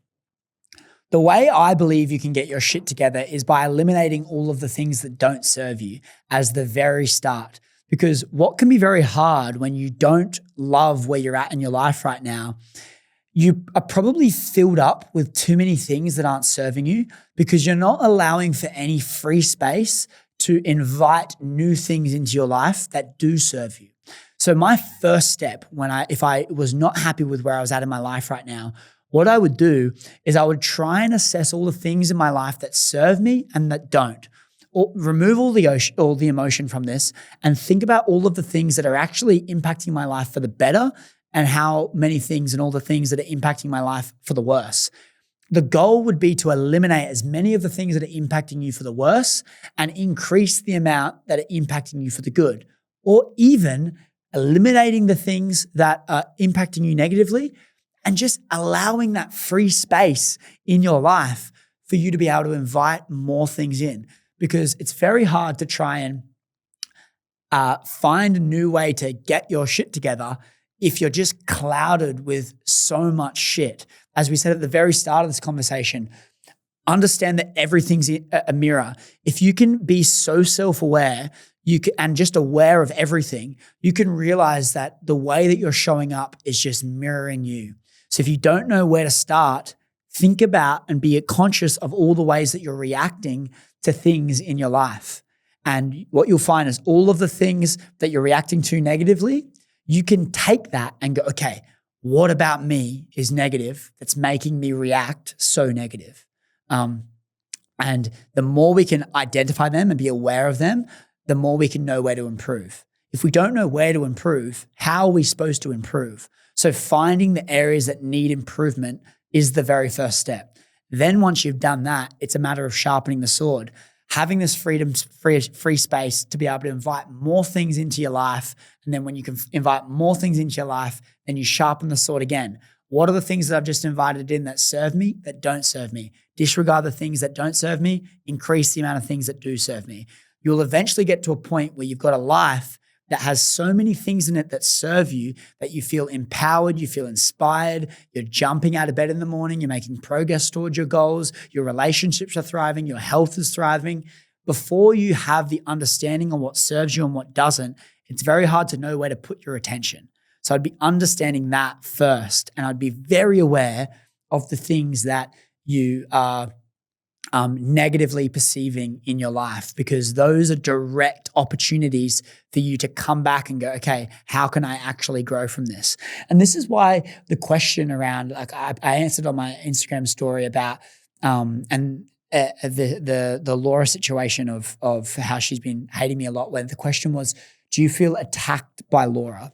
The way I believe you can get your shit together is by eliminating all of the things that don't serve you as the very start. Because what can be very hard when you don't love where you're at in your life right now, you are probably filled up with too many things that aren't serving you because you're not allowing for any free space to invite new things into your life that do serve you. So my first step if I was not happy with where I was at in my life right now, what I would do is I would try and assess all the things in my life that serve me and that don't. Or remove all the emotion from this and think about all of the things that are actually impacting my life for the better and how many things and all the things that are impacting my life for the worse. The goal would be to eliminate as many of the things that are impacting you for the worse and increase the amount that are impacting you for the good, or even eliminating the things that are impacting you negatively and just allowing that free space in your life for you to be able to invite more things in. Because it's very hard to try and find a new way to get your shit together if you're just clouded with so much shit. As we said at the very start of this conversation, understand that everything's a mirror. If you can be so self-aware and just aware of everything, you can realize that the way that you're showing up is just mirroring you. So if you don't know where to start, think about and be conscious of all the ways that you're reacting to things in your life. And what you'll find is all of the things that you're reacting to negatively, you can take that and go, okay, what about me is negative that's making me react so negative? And the more we can identify them and be aware of them, the more we can know where to improve. If we don't know where to improve, how are we supposed to improve? So finding the areas that need improvement is the very first step. Then once you've done that, it's a matter of sharpening the sword, having this free space to be able to invite more things into your life. And then when you can invite more things into your life, then you sharpen the sword again. What are the things that I've just invited in that serve me, that don't serve me? Disregard the things that don't serve me, increase the amount of things that do serve me. You'll eventually get to a point where you've got a life that has so many things in it that serve you that you feel empowered, you feel inspired, you're jumping out of bed in the morning, you're making progress towards your goals, your relationships are thriving, your health is thriving. Before you have the understanding on what serves you and what doesn't, it's very hard to know where to put your attention. So I'd be understanding that first, and I'd be very aware of the things that you are negatively perceiving in your life, because those are direct opportunities for you to come back and go, okay, how can I actually grow from this? And this is why the question around, like I answered on my Instagram story about the Laura situation of how she's been hating me a lot, when the question was, do you feel attacked by Laura?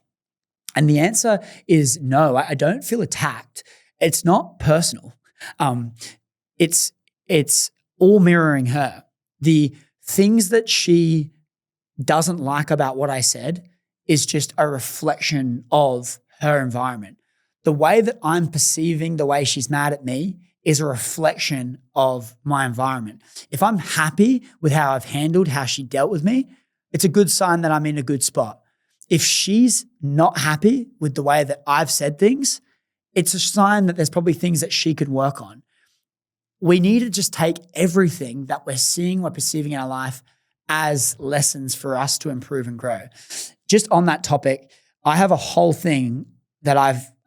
And the answer is no, I don't feel attacked. It's not personal. It's all mirroring her. The things that she doesn't like about what I said is just a reflection of her environment. The way that I'm perceiving the way she's mad at me is a reflection of my environment. If I'm happy with how I've handled how she dealt with me, it's a good sign that I'm in a good spot. If she's not happy with the way that I've said things, it's a sign that there's probably things that she could work on. We need to just take everything that we're seeing, we're perceiving in our life as lessons for us to improve and grow. Just on that topic, I have a whole thing that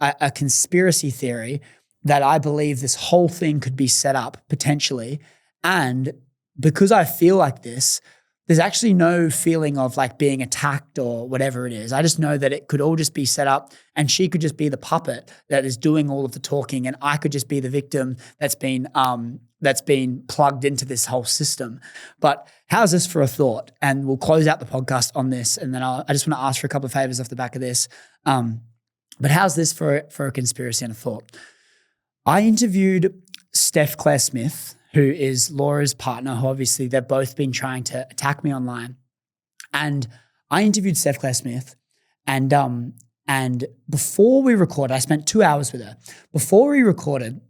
a conspiracy theory that I believe this whole thing could be set up potentially. And because I feel like this, there's actually no feeling of like being attacked or whatever it is. I just know that it could all just be set up and she could just be the puppet that is doing all of the talking, and I could just be the victim that's been plugged into this whole system. But how's this for a thought? And we'll close out the podcast on this, and then I just want to ask for a couple of favors off the back of this. But how's this for a conspiracy and a thought? I interviewed Steph Claire Smith, who is Laura's partner, who obviously they've both been trying to attack me online. And I interviewed Steph Claire Smith, and before we recorded, I spent 2 hours with her. Before we recorded,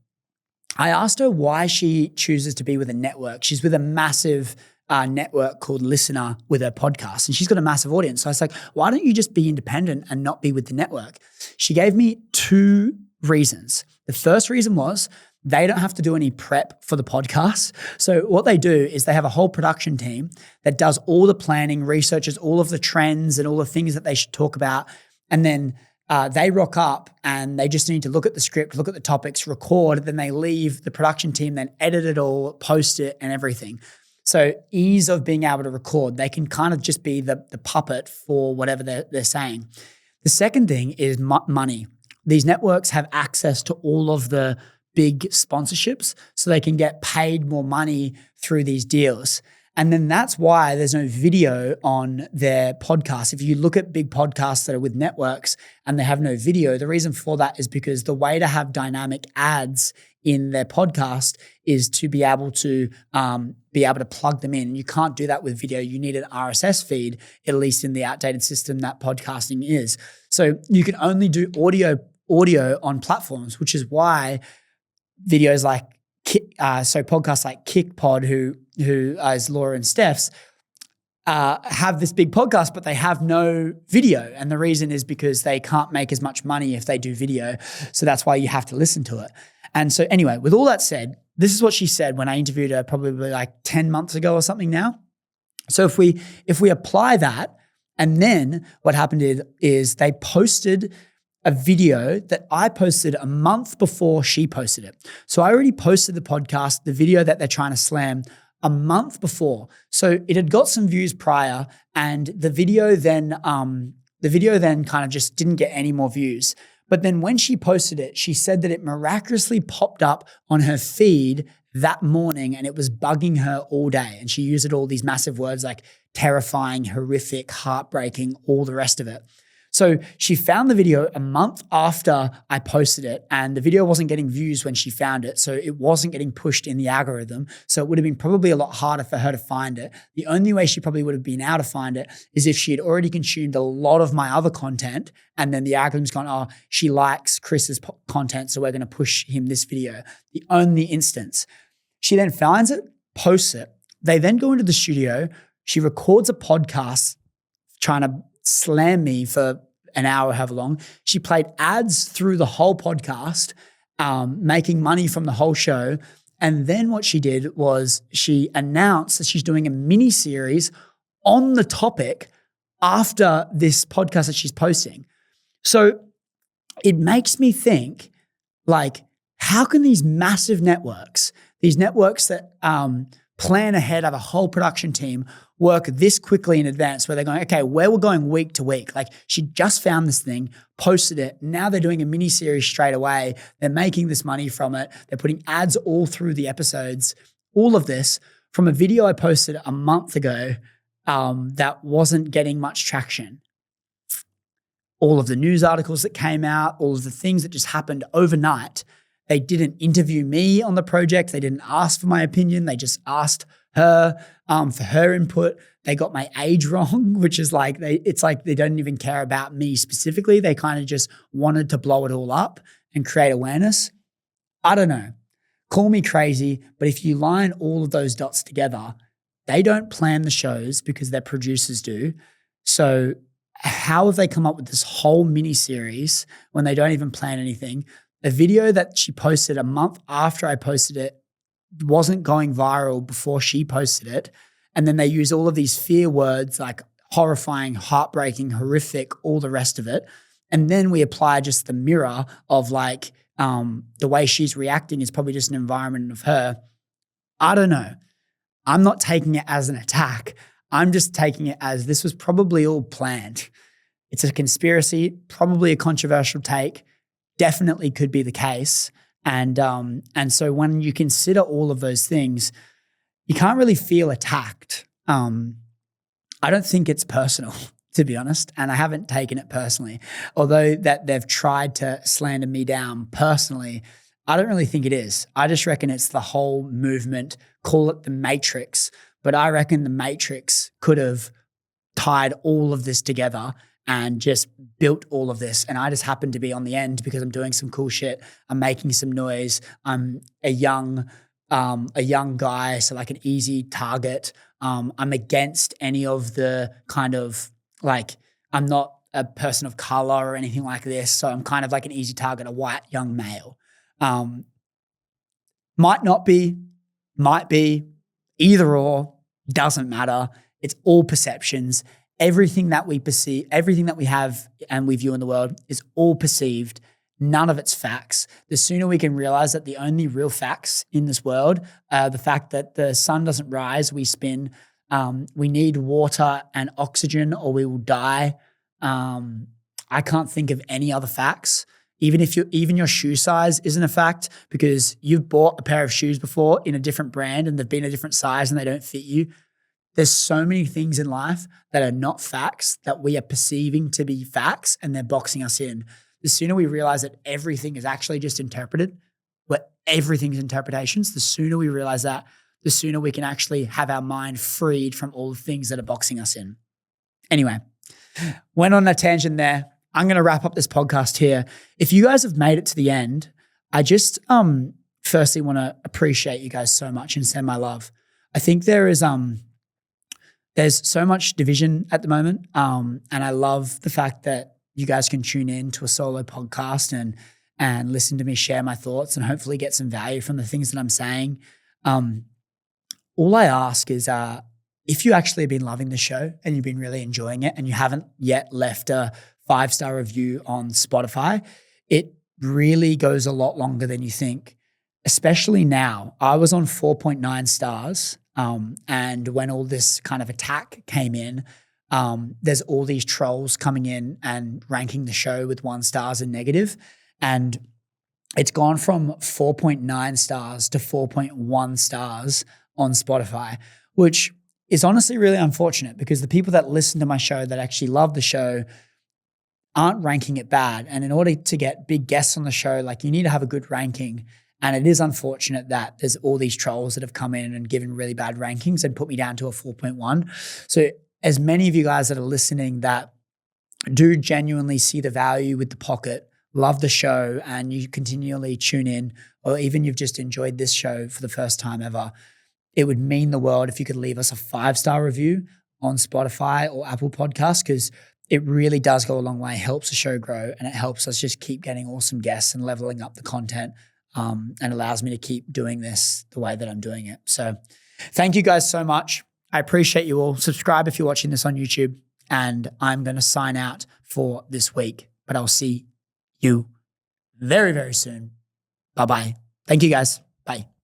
I asked her why she chooses to be with a network. She's with a massive network called Listener with her podcast, and she's got a massive audience. So I was like, why don't you just be independent and not be with the network? She gave me 2 reasons. The first reason was they don't have to do any prep for the podcast. So what they do is they have a whole production team that does all the planning, researches all of the trends and all the things that they should talk about. And then they rock up and they just need to look at the script, look at the topics, record, then they leave. The production team then edit it all, post it and everything. So ease of being able to record, they can kind of just be the puppet for whatever they're saying. The second thing is money. These networks have access to all of the big sponsorships, so they can get paid more money through these deals. And then that's why there's no video on their podcast. If you look at big podcasts that are with networks and they have no video, the reason for that is because the way to have dynamic ads in their podcast is to be able to plug them in. You can't do that with video. You need an RSS feed, at least in the outdated system that podcasting is. So you can only do audio on platforms, which is why videos like podcasts like KickPod, who is Laura and Steph's, have this big podcast, but they have no video. And the reason is because they can't make as much money if they do video. So that's why you have to listen to it. And so anyway, with all that said, this is what she said when I interviewed her probably like 10 months ago or something now. So if we apply that, and then what happened is they posted a video that I posted a month before she posted it. So I already posted the podcast, the video that they're trying to slam, a month before. So it had got some views prior, and the video then kind of just didn't get any more views. But then when she posted it, she said that it miraculously popped up on her feed that morning and it was bugging her all day. And she used all these massive words like terrifying, horrific, heartbreaking, all the rest of it. So she found the video a month after I posted it, and the video wasn't getting views when she found it. So it wasn't getting pushed in the algorithm. So it would have been probably a lot harder for her to find it. The only way she probably would have been able to find it is if she had already consumed a lot of my other content, and then the algorithm's gone, oh, she likes Chris's content, so we're going to push him this video. The only instance. She then finds it, posts it. They then go into the studio. She records a podcast trying to slam me for an hour, however long. She played ads through the whole podcast, making money from the whole show. And then what she did was she announced that she's doing a mini series on the topic after this podcast that she's posting. So it makes me think, like, how can these massive networks, these networks that plan ahead, have a whole production team, work this quickly in advance where they're going, okay, where we're going week to week. Like, she just found this thing, posted it. Now they're doing a mini series straight away. They're making this money from it. They're putting ads all through the episodes. All of this from a video I posted a month ago that wasn't getting much traction. All of the news articles that came out, all of the things that just happened overnight. They didn't interview me on the project. They didn't ask for my opinion. They just asked her for her input. They got my age wrong, which is like, it's like they don't even care about me specifically. They kind of just wanted to blow it all up and create awareness. I don't know. Call me crazy, but if you line all of those dots together, they don't plan the shows because their producers do. So how have they come up with this whole mini series when they don't even plan anything? A video that she posted a month after I posted it wasn't going viral before she posted it. And then they use all of these fear words like horrifying, heartbreaking, horrific, all the rest of it. And then we apply just the mirror of like the way she's reacting is probably just an environment of her. I don't know. I'm not taking it as an attack. I'm just taking it as this was probably all planned. It's a conspiracy, probably a controversial take. Definitely could be the case. And so when you consider all of those things, you can't really feel attacked. I don't think it's personal, to be honest, and I haven't taken it personally. Although that they've tried to slander me down personally, I don't really think it is. I just reckon it's the whole movement, call it the Matrix, but I reckon the Matrix could have tied all of this together and just built all of this. And I just happen to be on the end because I'm doing some cool shit. I'm making some noise. I'm a young guy, so like an easy target. I'm against any of the kind of like, I'm not a person of color or anything like this. So I'm kind of like an easy target, a white young male. Might not be, might be, either or, doesn't matter. It's all perceptions. Everything that we perceive, everything that we have and we view in the world is all perceived. None of it's facts. The sooner we can realize that the only real facts in this world are the fact that the sun doesn't rise, we spin. We need water and oxygen or we will die. I can't think of any other facts. Even your shoe size isn't a fact because you've bought a pair of shoes before in a different brand and they've been a different size and they don't fit you. There's so many things in life that are not facts that we are perceiving to be facts and they're boxing us in. The sooner we realize that everything is actually just interpreted, where everything's interpretations, the sooner we realize that, the sooner we can actually have our mind freed from all the things that are boxing us in. Anyway, went on a tangent there. I'm going to wrap up this podcast here. If you guys have made it to the end, I just firstly want to appreciate you guys so much and send my love. I think there's so much division at the moment, and I love the fact that you guys can tune in to a solo podcast and listen to me share my thoughts and hopefully get some value from the things that I'm saying. All I ask is if you actually have been loving the show and you've been really enjoying it and you haven't yet left a 5-star review on Spotify, it really goes a lot longer than you think, especially now. I was on 4.9 stars. And when all this kind of attack came in, there's all these trolls coming in and ranking the show with 1 stars and negative. And it's gone from 4.9 stars to 4.1 stars on Spotify, which is honestly really unfortunate because the people that listen to my show that actually love the show aren't ranking it bad. And in order to get big guests on the show, like you need to have a good ranking. And it is unfortunate that there's all these trolls that have come in and given really bad rankings and put me down to a 4.1. So as many of you guys that are listening that do genuinely see the value with the pocket, love the show, and you continually tune in, or even you've just enjoyed this show for the first time ever, it would mean the world if you could leave us a 5-star review on Spotify or Apple Podcasts, because it really does go a long way, helps the show grow, and it helps us just keep getting awesome guests and leveling up the content, and allows me to keep doing this the way that I'm doing it. So thank you guys so much. I appreciate you all. Subscribe if you're watching this on YouTube, and I'm going to sign out for this week, but I'll see you very, very soon. Bye-bye. Thank you guys. Bye.